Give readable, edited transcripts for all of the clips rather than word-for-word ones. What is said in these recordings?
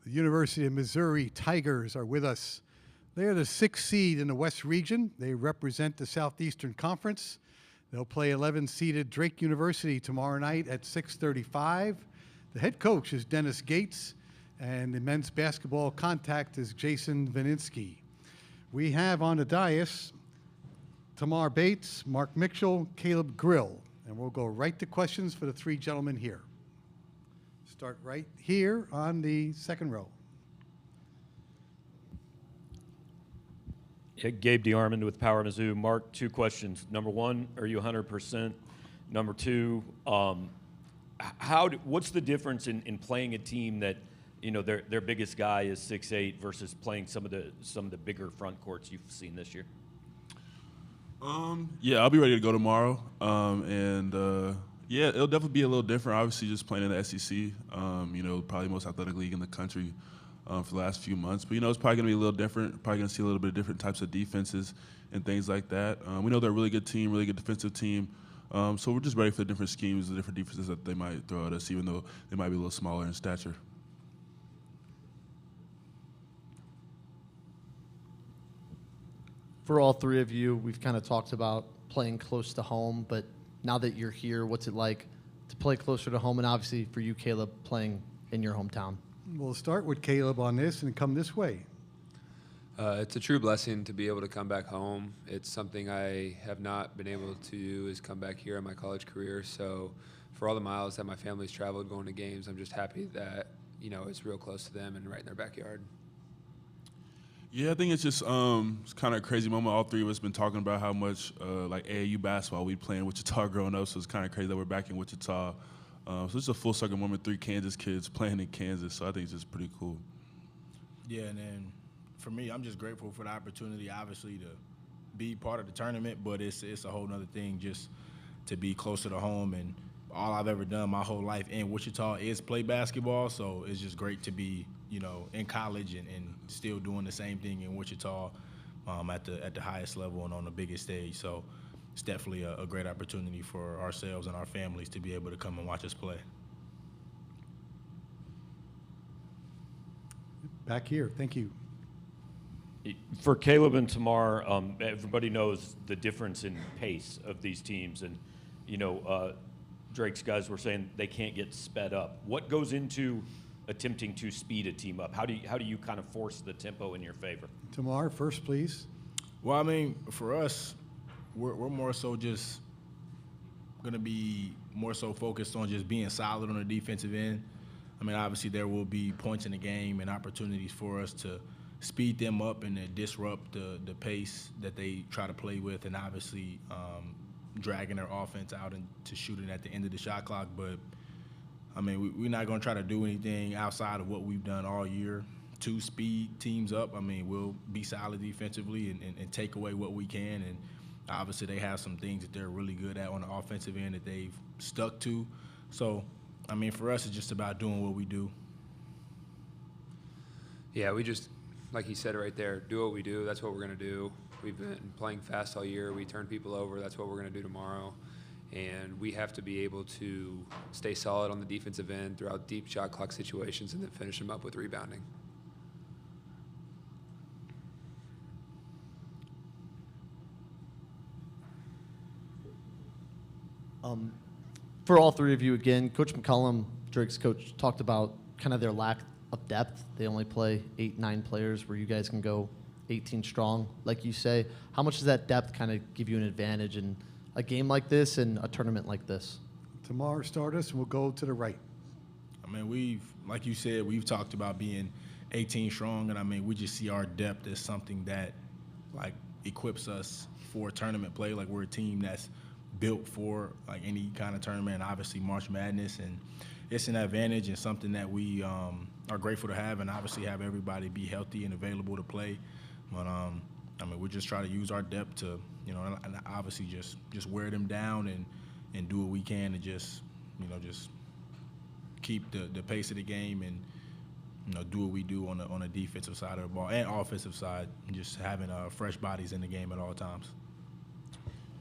The University of Missouri Tigers are with us. They are the 6th seed in the West region. They represent the Southeastern Conference. They'll play 11-seeded Drake University tomorrow night at 6:35. The head coach is Dennis Gates, and the men's basketball contact is Jason Vaninsky. We have on the dais Tamar Bates, Mark Mitchell, Caleb Grill, and we'll go right to questions for the three gentlemen here. Start right here on the second row. Yeah, Gabe DeArmond with Power Mizzou. Mark, two questions. Number one, are you 100%? Number two, what's the difference in playing a team that, you know, their biggest guy is 6'8" versus playing some of the bigger front courts you've seen this year? Yeah, I'll be ready to go tomorrow, yeah, it'll definitely be a little different. Obviously, just playing in the SEC, you know, probably the most athletic league in the country for the last few months. But, you know, it's probably going to be a little different. Probably going to see a little bit of different types of defenses and things like that. We know they're a really good team, really good defensive team. So we're just ready for the different schemes, the different defenses that they might throw at us, even though they might be a little smaller in stature. For all three of you, we've kind of talked about playing close to home, but now that you're here, what's it like to play closer to home? And obviously for you, Caleb, playing in your hometown. We'll start with Caleb on this and come this way. It's a true blessing to be able to come back home. It's something I have not been able to do is come back here in my college career. So for all the miles that my family's traveled going to games, I'm just happy that, you know, it's real close to them and right in their backyard. Yeah, I think it's just it's kind of a crazy moment. All three of us been talking about how much like AAU basketball we play in Wichita growing up, so it's kind of crazy that we're back in Wichita. So it's a full circle moment, 3 Kansas kids playing in Kansas, so I think it's just pretty cool. Yeah, and then for me, I'm just grateful for the opportunity, obviously, to be part of the tournament, but it's a whole other thing just to be closer to home. And all I've ever done my whole life in Wichita is play basketball, so it's just great to be, you know, in college and still doing the same thing in Wichita at the highest level and on the biggest stage. So it's definitely a great opportunity for ourselves and our families to be able to come and watch us play. Back here, thank you. For Caleb and Tamar, everybody knows the difference in pace of these teams, and you know, Drake's guys were saying they can't get sped up. What goes into attempting to speed a team up? How do you kind of force the tempo in your favor? Tamar, first, please. Well, I mean, for us, we're more so just going to be more so focused on just being solid on the defensive end. I mean, obviously there will be points in the game and opportunities for us to speed them up and to disrupt the pace that they try to play with, and obviously dragging their offense out and to shooting at the end of the shot clock. But I mean, we're not going to try to do anything outside of what we've done all year to speed teams up. I mean, we'll be solid defensively and take away what we can. And obviously they have some things that they're really good at on the offensive end that they've stuck to. So, I mean, for us, it's just about doing what we do. Yeah, we just, like he said right there, do what we do. That's what we're going to do. We've been playing fast all year. We turn people over. That's what we're going to do tomorrow. And we have to be able to stay solid on the defensive end throughout deep shot clock situations and then finish them up with rebounding. For all three of you, again, Coach McCollum, Drake's coach, talked about kind of their lack of depth. They only play 8, 9 players where you guys can go 18 strong, like you say. How much does that depth kind of give you an advantage in a game like this and a tournament like this? Tamar, start us, and we'll go to the right. I mean, like you said, we've talked about being 18 strong, and I mean, we just see our depth as something that, like, equips us for tournament play. Like, we're a team that's built for, like, any kind of tournament, and obviously March Madness, and it's an advantage and something that we are grateful to have, and obviously have everybody be healthy and available to play. But, I mean, we just try to use our depth to, you know, and obviously just wear them down and do what we can to just, you know, just keep the pace of the game and, you know, do what we do on the defensive side of the ball and offensive side, and just having fresh bodies in the game at all times.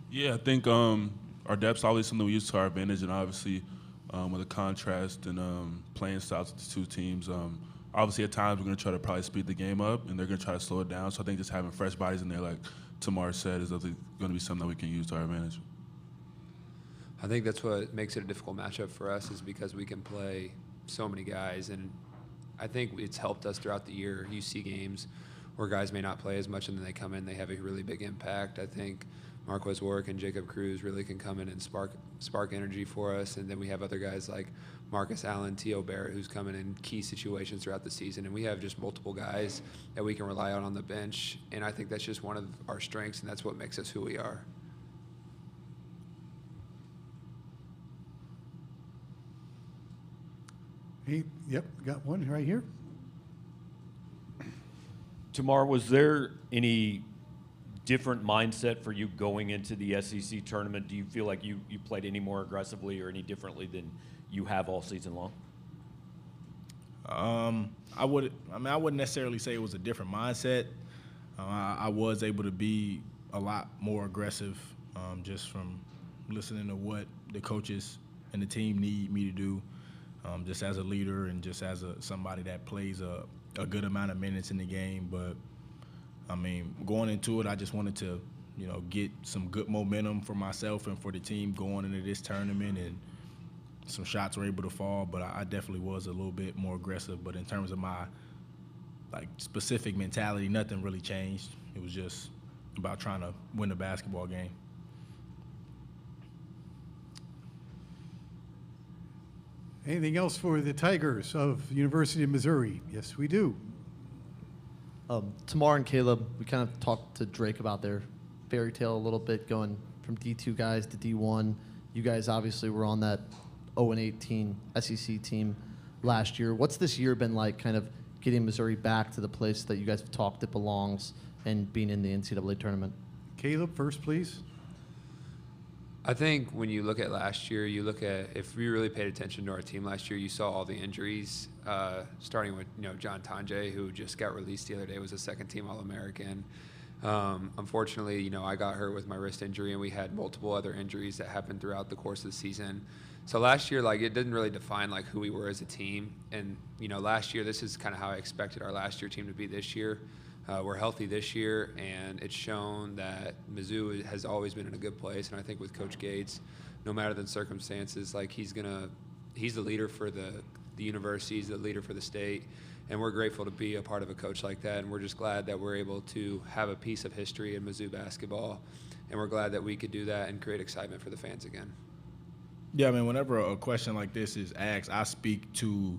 Yeah, I think our depth's always something we use to our advantage, and obviously with the contrast and playing styles of the two teams, obviously at times we're going to try to probably speed the game up, and they're going to try to slow it down. So I think just having fresh bodies in there, like Tamar said, is definitely going to be something that we can use to our advantage. I think that's what makes it a difficult matchup for us is because we can play so many guys, and I think it's helped us throughout the year. You see games where guys may not play as much, and then they come in, they have a really big impact. I think Marquez Warwick and Jacob Cruz really can come in and spark energy for us, and then we have other guys like Marcus Allen, T.O. Barrett, who's coming in key situations throughout the season, and we have just multiple guys that we can rely on the bench, and I think that's just one of our strengths, and that's what makes us who we are. Hey, yep, got one right here. Tamar, was there any different mindset for you going into the SEC tournament? Do you feel like you played any more aggressively or any differently than you have all season long? I wouldn't necessarily say it was a different mindset. I was able to be a lot more aggressive just from listening to what the coaches and the team need me to do, just as a leader and just as somebody that plays a good amount of minutes in the game. But I mean, going into it, I just wanted to, get some good momentum for myself and for the team going into this tournament, and some shots were able to fall, but I definitely was a little bit more aggressive. But in terms of my specific mentality, nothing really changed. It was just about trying to win the basketball game. Anything else for the Tigers of University of Missouri? Yes, we do. Tamar and Caleb, we kind of talked to Drake about their fairy tale a little bit, going from D2 guys to D1. You guys obviously were on that 0-18 SEC team last year. What's this year been like, kind of getting Missouri back to the place that you guys have talked it belongs and being in the NCAA tournament? Caleb, first, please. I think when you look at last year, if we really paid attention to our team last year, you saw all the injuries, starting with John Tanjay, who just got released the other day, was a second-team All-American. Unfortunately, I got hurt with my wrist injury, and we had multiple other injuries that happened throughout the course of the season. So last year, it didn't really define who we were as a team. And last year, this is kind of how I expected our last year team to be this year. We're healthy this year, and it's shown that Mizzou has always been in a good place. And I think with Coach Gates, no matter the circumstances, he's the leader for the university, he's the leader for the state, and we're grateful to be a part of a coach like that. And we're just glad that we're able to have a piece of history in Mizzou basketball, and we're glad that we could do that and create excitement for the fans again. Yeah, I mean, whenever a question like this is asked, I speak to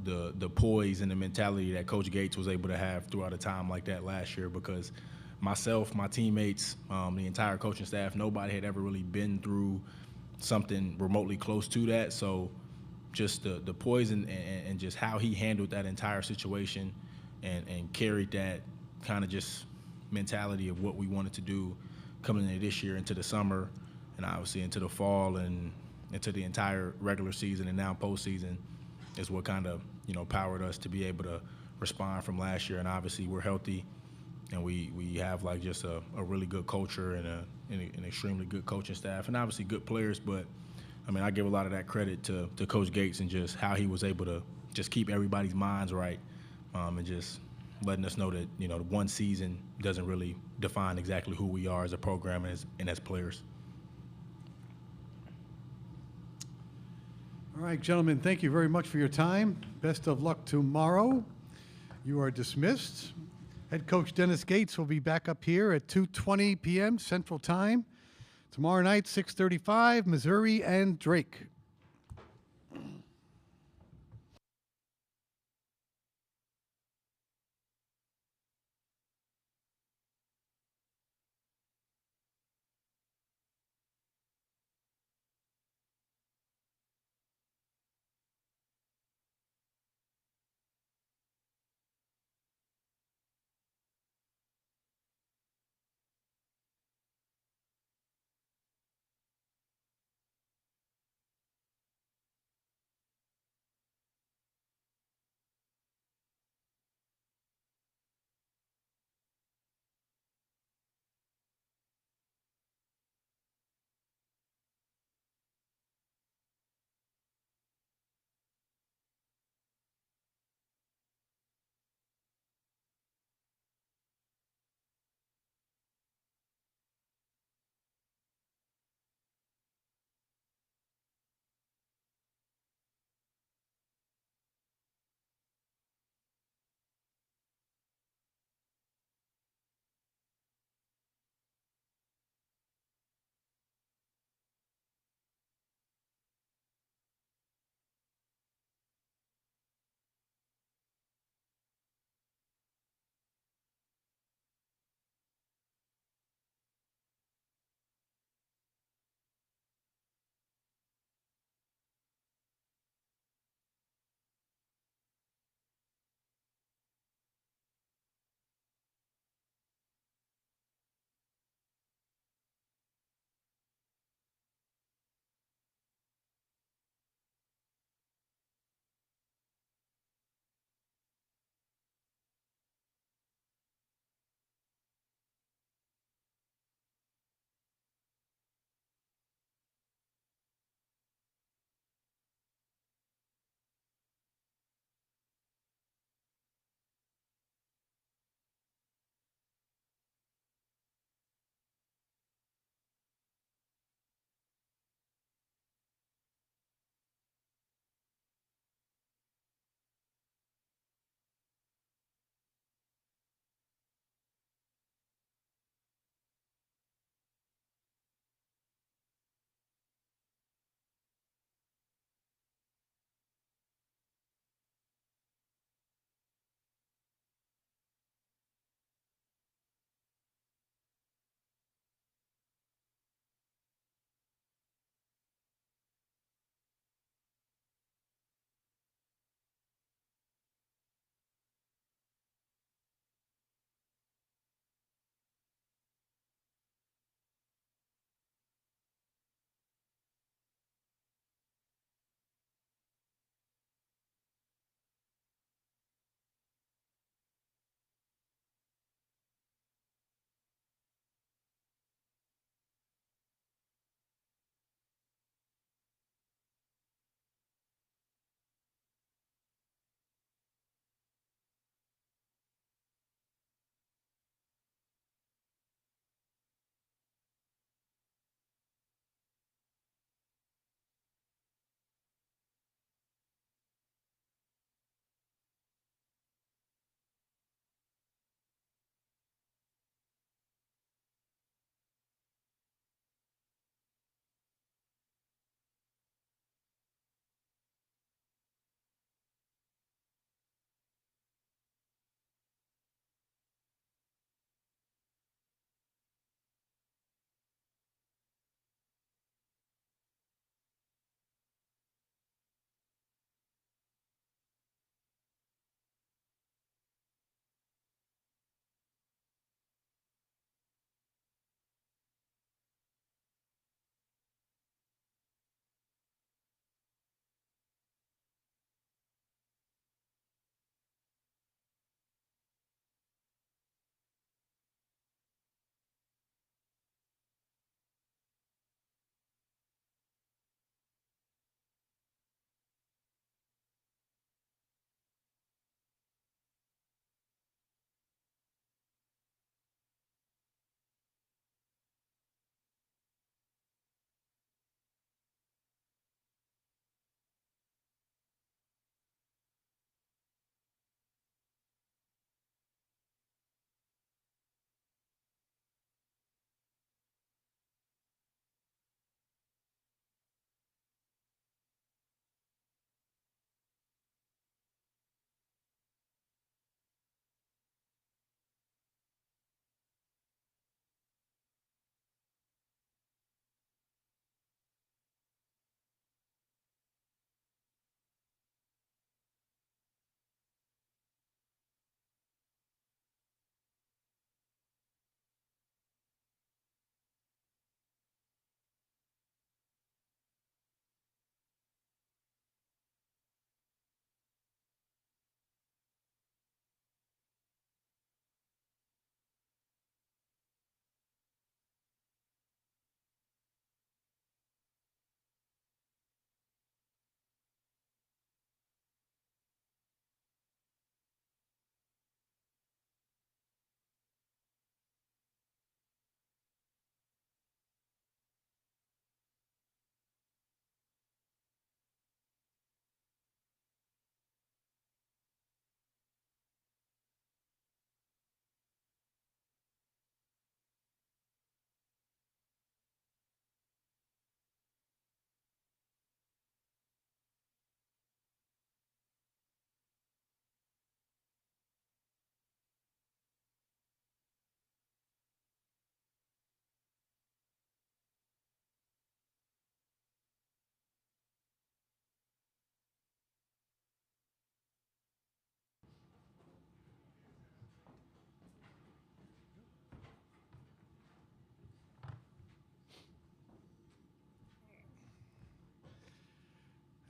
the poise and the mentality that Coach Gates was able to have throughout a time like that last year, because myself, my teammates, the entire coaching staff, nobody had ever really been through something remotely close to that. So just the poise and just how he handled that entire situation and carried that kind of just mentality of what we wanted to do coming into this year, into the summer, and obviously into the fall and into the entire regular season and now postseason, is what kind of powered us to be able to respond from last year. And obviously we're healthy, and we have just a really good culture and an extremely good coaching staff, and obviously good players. But I mean, I give a lot of that credit to Coach Gates and just how he was able to just keep everybody's minds right, and just letting us know that one season doesn't really define exactly who we are as a program and as players. All right, gentlemen, thank you very much for your time. Best of luck tomorrow. You are dismissed. Head coach Dennis Gates will be back up here at 2:20 p.m. Central Time. Tomorrow night, 6:35, Missouri and Drake.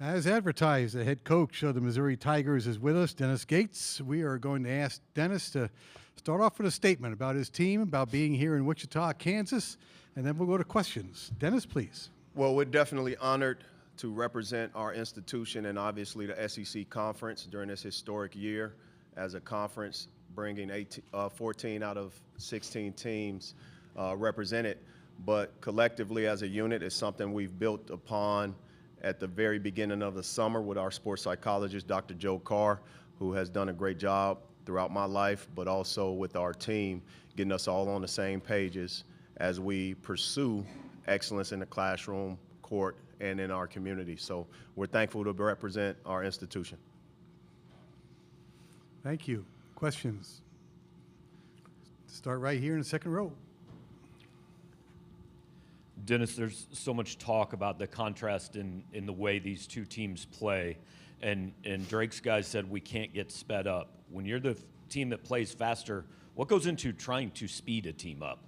As advertised, the head coach of the Missouri Tigers is with us, Dennis Gates. We are going to ask Dennis to start off with a statement about his team, about being here in Wichita, Kansas, and then we'll go to questions. Dennis, please. Well, we're definitely honored to represent our institution and obviously the SEC Conference during this historic year as a conference, bringing 14 out of 16 teams represented. But collectively as a unit, it's something we've built upon at the very beginning of the summer with our sports psychologist, Dr. Joe Carr, who has done a great job throughout my life, but also with our team, getting us all on the same pages as we pursue excellence in the classroom, court, and in our community. So we're thankful to represent our institution. Thank you. Questions? Start right here in the second row. Dennis, there's so much talk about the contrast in the way these two teams play. And Drake's guys said we can't get sped up. When you're the team that plays faster, what goes into trying to speed a team up?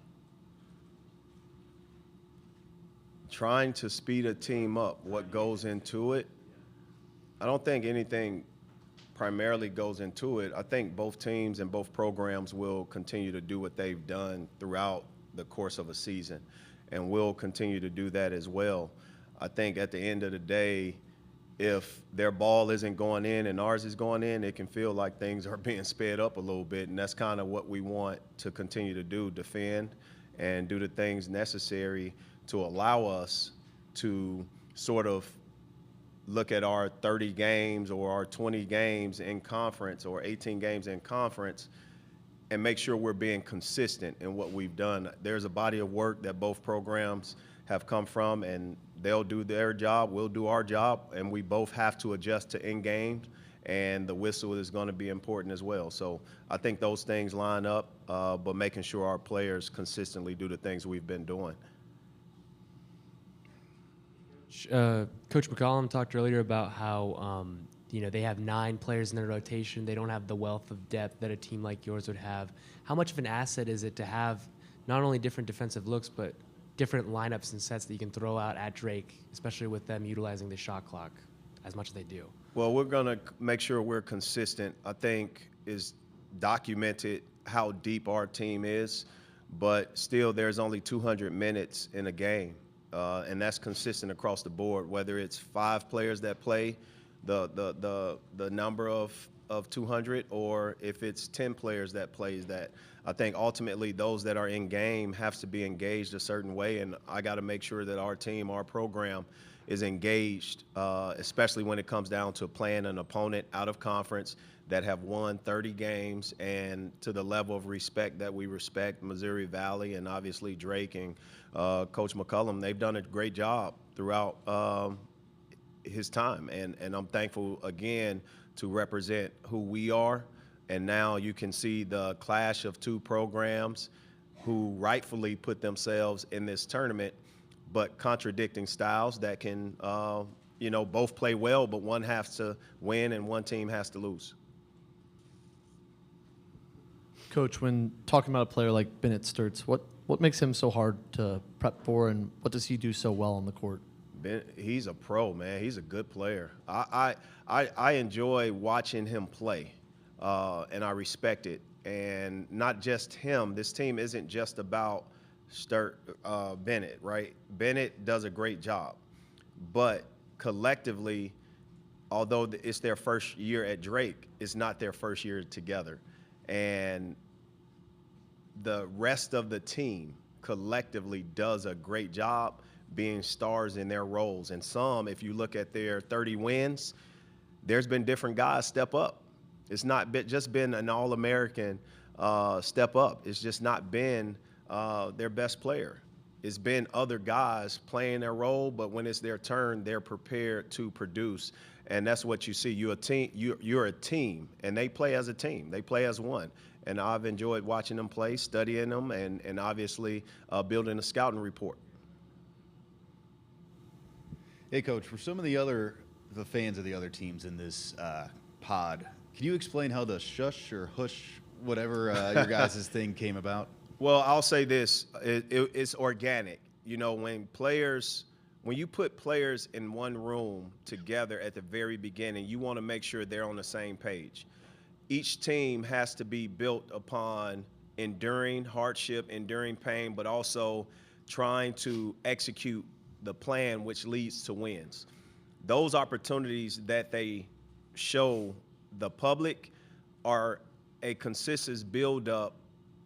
Trying to speed a team up, what goes into it? I don't think anything primarily goes into it. I think both teams and both programs will continue to do what they've done throughout the course of a season, and we'll continue to do that as well. I think at the end of the day, if their ball isn't going in and ours is going in, it can feel like things are being sped up a little bit, and that's kind of what we want to continue to do, defend and do the things necessary to allow us to sort of look at our 30 games or our 20 games in conference or 18 games in conference and make sure we're being consistent in what we've done. There's a body of work that both programs have come from, and they'll do their job, we'll do our job, and we both have to adjust to in game, and the whistle is going to be important as well. So I think those things line up, but making sure our players consistently do the things we've been doing. Coach McCollum talked earlier about how they have 9 players in their rotation. They don't have the wealth of depth that a team like yours would have. How much of an asset is it to have not only different defensive looks, but different lineups and sets that you can throw out at Drake, especially with them utilizing the shot clock as much as they do? Well, we're going to make sure we're consistent. I think is documented how deep our team is, but still there's only 200 minutes in a game. And that's consistent across the board, whether it's 5 players that play the number of 200 or if it's 10 players that plays that. I think ultimately those that are in game have to be engaged a certain way, and I got to make sure that our team, our program is engaged, especially when it comes down to playing an opponent out of conference that have won 30 games and to the level of respect that we respect Missouri Valley and obviously Drake and Coach McCollum. They've done a great job throughout his time, and I'm thankful again to represent who we are. And now you can see the clash of two programs who rightfully put themselves in this tournament, but contradicting styles that can, both play well, but one has to win and one team has to lose. Coach, when talking about a player like Bennett Sturtz, what makes him so hard to prep for, and what does he do so well on the court? He's a pro, man. He's a good player. I enjoy watching him play, and I respect it. And not just him. This team isn't just about Bennett, right? Bennett does a great job. But collectively, although it's their first year at Drake, it's not their first year together. And the rest of the team collectively does a great job being stars in their roles. And some, if you look at their 30 wins, there's been different guys step up. It's not just been an All-American step up. It's just not been their best player. It's been other guys playing their role, but when it's their turn, they're prepared to produce. And that's what you see. You're a team, and they play as a team. They play as one. And I've enjoyed watching them play, studying them, and obviously building a scouting report. Hey, Coach, for some of the fans of the other teams in this pod, can you explain how the shush or hush, whatever your guys' thing came about? Well, I'll say this. It's organic. When players when you put players in one room together at the very beginning, you want to make sure they're on the same page. Each team has to be built upon enduring hardship, enduring pain, but also trying to execute the plan which leads to wins. Those opportunities that they show the public are a consistent build-up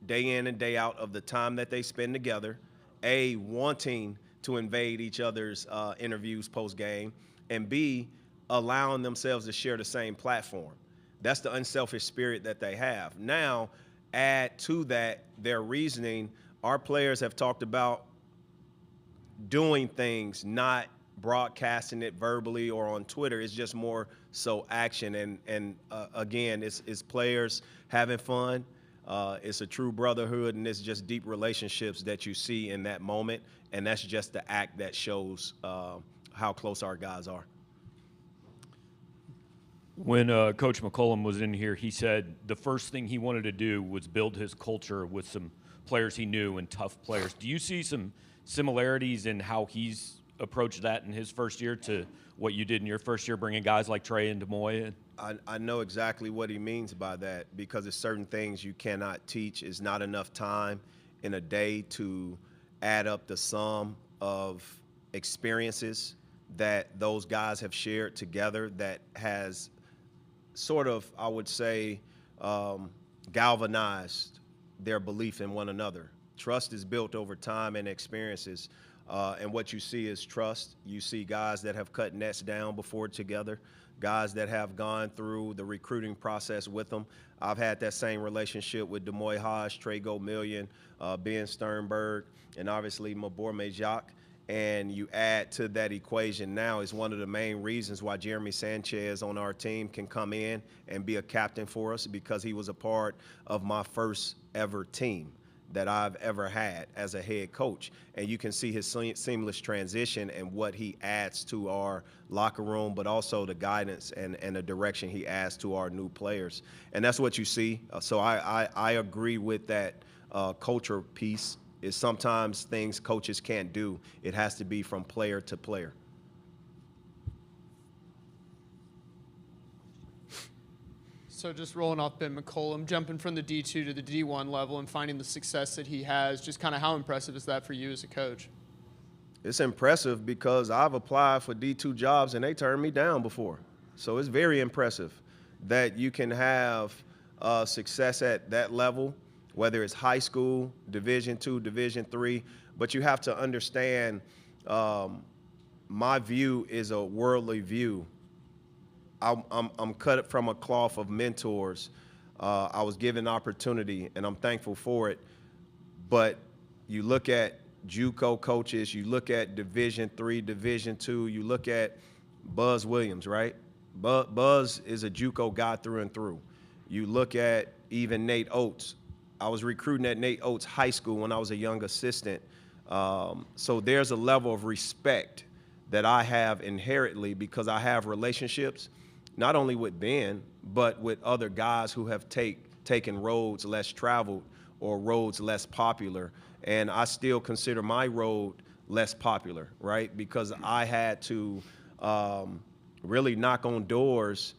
day in and day out of the time that they spend together, wanting to invade each other's interviews post-game, and B, allowing themselves to share the same platform. That's the unselfish spirit that they have. Now, add to that their reasoning. Our players have talked about doing things, not broadcasting it verbally or on Twitter. It's just more so action. And again, it's players having fun. It's a true brotherhood, and it's just deep relationships that you see in that moment. And that's just the act that shows how close our guys are. When Coach McCollum was in here, he said the first thing he wanted to do was build his culture with some players he knew and tough players. Do you see some similarities in how he's approached that in his first year to what you did in your first year, bringing guys like Trey and Demoy in? I know exactly what he means by that, because there's certain things you cannot teach. It's not enough time in a day to add up the sum of experiences that those guys have shared together that has sort of, I would say, galvanized their belief in one another. Trust is built over time and experiences. And what you see is trust. You see guys that have cut nets down before together, guys that have gone through the recruiting process with them. I've had that same relationship with Demoy Hodge, Trey Gomillion, Ben Sternberg, and obviously Mabor Majak. And you add to that equation now is one of the main reasons why Jeremy Sanchez on our team can come in and be a captain for us, because he was a part of my first ever team that I've ever had as a head coach. And you can see his seamless transition and what he adds to our locker room, but also the guidance and the direction he adds to our new players. And that's what you see. So I agree with that culture piece. Is sometimes things coaches can't do. It has to be from player to player. So just rolling off Ben McCollum, jumping from the D2 to the D1 level and finding the success that he has, just kind of how impressive is that for you as a coach? It's impressive because I've applied for D2 jobs and they turned me down before. So it's very impressive that you can have success at that level, whether it's high school, Division II, Division III. But you have to understand my view is a worldly view. I'm cut from a cloth of mentors. I was given opportunity, and I'm thankful for it. But you look at JUCO coaches, you look at Division III, Division II, you look at Buzz Williams, right? Buzz is a JUCO guy through and through. You look at even Nate Oates. I was recruiting at Nate Oates High School when I was a young assistant. So there's a level of respect that I have inherently because I have relationships, not only with Ben, but with other guys who have taken roads less traveled or roads less popular. And I still consider my road less popular, right? Because I had to really knock on doors.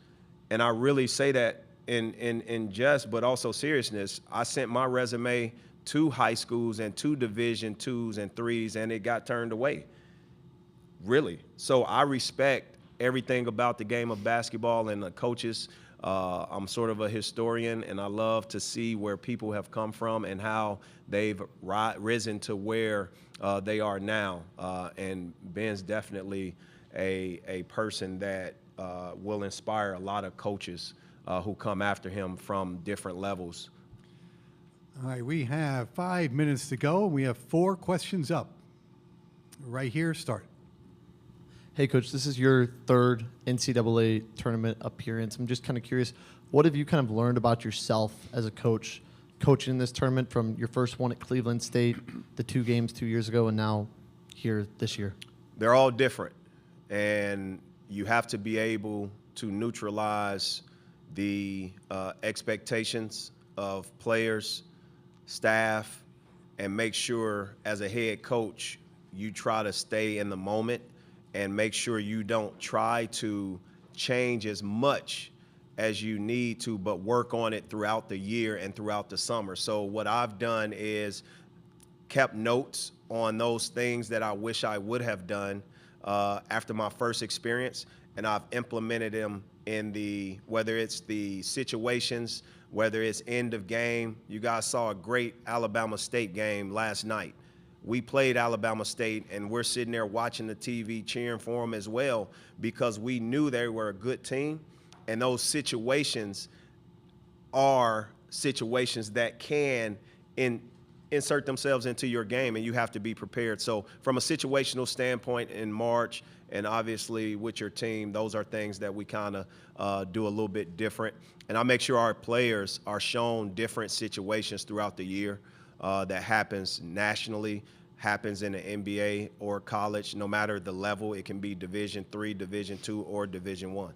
And I really say that in jest, but also seriousness. I sent my resume to high schools and to Division IIs and IIIs, and it got turned away, really. So I respect everything about the game of basketball and the coaches. I'm sort of a historian, and I love to see where people have come from and how they've risen to where they are now. And Ben's definitely a person that will inspire a lot of coaches who come after him from different levels. All right, we have 5 minutes to go. We have 4 questions up. Right here, start. Hey, Coach, this is your third NCAA tournament appearance. I'm just kind of curious, what have you kind of learned about yourself as a coach, coaching in this tournament from your first one at Cleveland State, the 2 games 2 years ago, and now here this year? They're all different, and you have to be able to neutralize the expectations of players, staff, and make sure as a head coach you try to stay in the moment and make sure you don't try to change as much as you need to, but work on it throughout the year and throughout the summer. So what I've done is kept notes on those things that I wish I would have done after my first experience, and I've implemented them in whether it's the situations, whether it's end of game. You guys saw a great Alabama State game last night. We played Alabama State, and we're sitting there watching the TV cheering for them as well because we knew they were a good team, and those situations are situations that can insert themselves into your game, and you have to be prepared. So from a situational standpoint in March, and obviously with your team, those are things that we kind of do a little bit different. And I make sure our players are shown different situations throughout the year that happens nationally, happens in the NBA or college, no matter the level. It can be Division III, Division II, or Division I.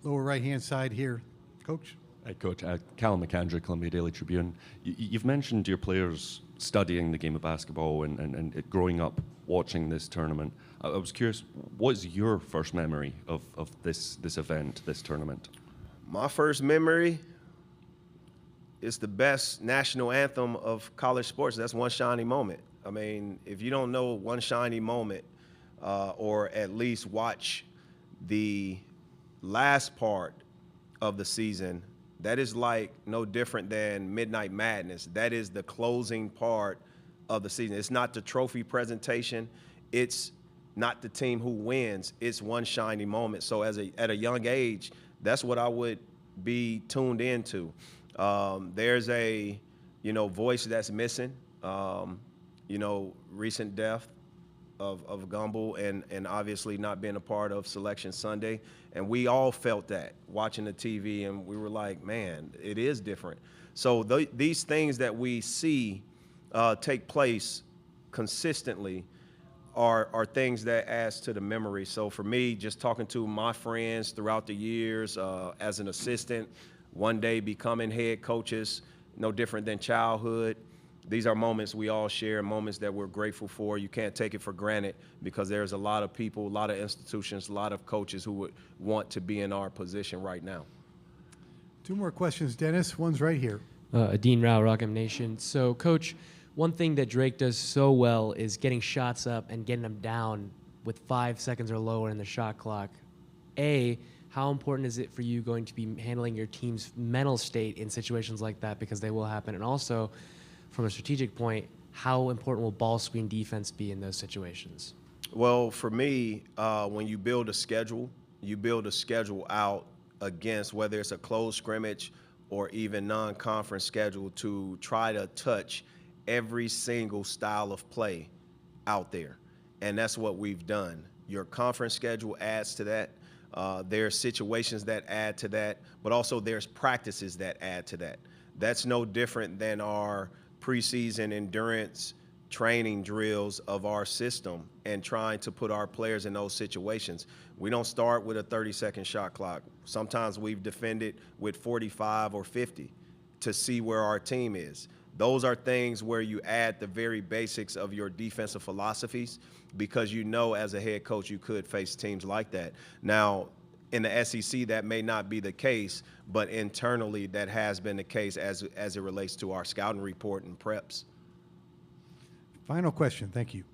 Lower right-hand side here, Coach. Hey, Coach. Callum McAndrew, Columbia Daily Tribune. You've mentioned your players studying the game of basketball and growing up watching this tournament. I was curious, what's your first memory of this event, this tournament? My first memory is the best national anthem of college sports. That's One Shiny Moment. I mean, if you don't know One Shiny Moment, or at least watch the last part of the season, that is like no different than Midnight Madness. That is the closing part of the season. It's not the trophy presentation. It's not the team who wins. It's One Shiny Moment. So at a young age, that's what I would be tuned into. There's a, voice that's missing. Recent death of Gumbel and obviously not being a part of Selection Sunday. And we all felt that watching the TV, and we were like, man, it is different. So these things that we see take place consistently are things that adds to the memory. So for me, just talking to my friends throughout the years as an assistant, one day becoming head coaches, no different than childhood. These are moments we all share, moments that we're grateful for. You can't take it for granted because there's a lot of people, a lot of institutions, a lot of coaches who would want to be in our position right now. Two more questions, Dennis. One's right here. Dean Rao, Rock'em Nation. So, Coach, one thing that Drake does so well is getting shots up and getting them down with 5 seconds or lower in the shot clock. How important is it for you going to be handling your team's mental state in situations like that, because they will happen? And also, from a strategic point, how important will ball screen defense be in those situations? Well, for me, when you build a schedule out against whether it's a closed scrimmage or even non-conference schedule to try to touch every single style of play out there. And that's what we've done. Your conference schedule adds to that. There's situations that add to that, but also there's practices that add to that. That's no different than our preseason endurance training drills of our system and trying to put our players in those situations. We don't start with a 30-second shot clock. Sometimes we've defended with 45 or 50 to see where our team is. Those are things where you add the very basics of your defensive philosophies because you know as a head coach you could face teams like that. Now, in the SEC, that may not be the case, but internally that has been the case as it relates to our scouting report and preps. Final question. Thank you.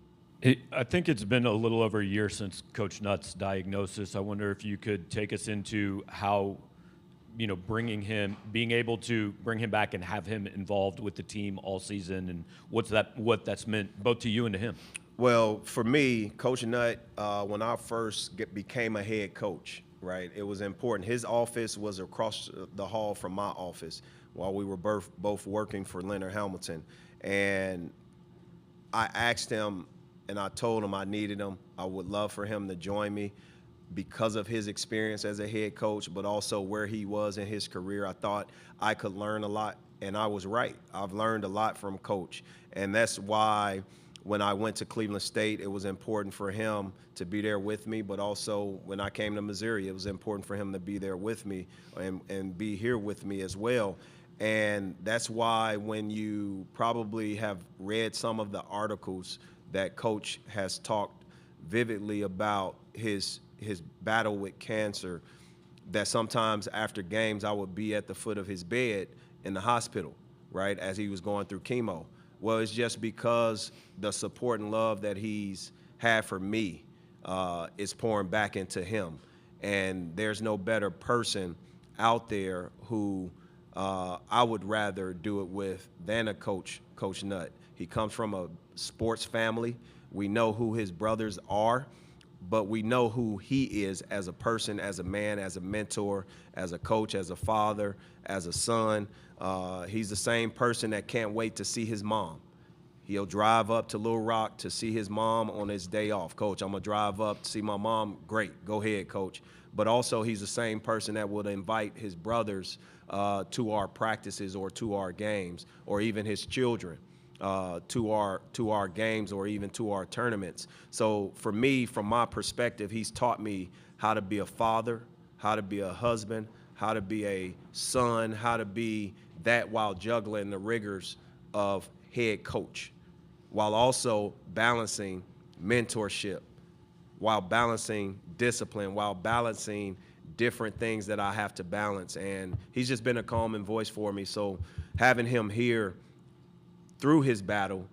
I think it's been a little over a year since Coach Nutt's diagnosis. I wonder if you could take us into how, being able to bring him back and have him involved with the team all season, and what that's meant both to you and to him. Well, for me, Coach Nutt, when I first became a head coach, right, it was important. His office was across the hall from my office while we were both working for Leonard Hamilton. And I asked him, and I told him I needed him. I would love for him to join me because of his experience as a head coach, but also where he was in his career. I thought I could learn a lot, and I was right. I've learned a lot from Coach, and that's why when I went to Cleveland State, it was important for him to be there with me, but also when I came to Missouri, it was important for him to be there with me and be here with me as well. And that's why when you probably have read some of the articles that Coach has talked vividly about his battle with cancer, that sometimes after games I would be at the foot of his bed in the hospital, right, as he was going through chemo. Well, it's just because the support and love that he's had for me is pouring back into him. And there's no better person out there who I would rather do it with than a Coach Nutt. He comes from a sports family. We know who his brothers are, but we know who he is as a person, as a man, as a mentor, as a coach, as a father, as a son. He's the same person that can't wait to see his mom. He'll drive up to Little Rock to see his mom on his day off. Coach, I'm going to drive up to see my mom. Great. Go ahead, Coach. But also he's the same person that would invite his brothers to our practices or to our games, or even his children to our games or even to our tournaments. So for me, from my perspective, he's taught me how to be a father, how to be a husband, how to be a son, how to be that while juggling the rigors of head coach, while also balancing mentorship, while balancing discipline, while balancing different things that I have to balance. And he's just been a calming voice for me. So having him here through his battle,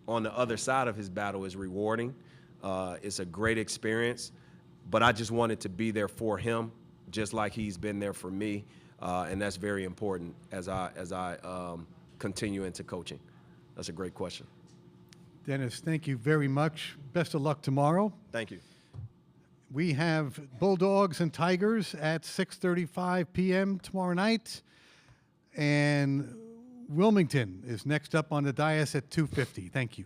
on the other side of his battle, is rewarding. It's a great experience, but I just wanted to be there for him, just like he's been there for me. And that's very important as I continue into coaching. That's a great question. Dennis, thank you very much. Best of luck tomorrow. Thank you. We have Bulldogs and Tigers at 6:35 p.m. tomorrow night. And Wilmington is next up on the dais at 2:50. Thank you.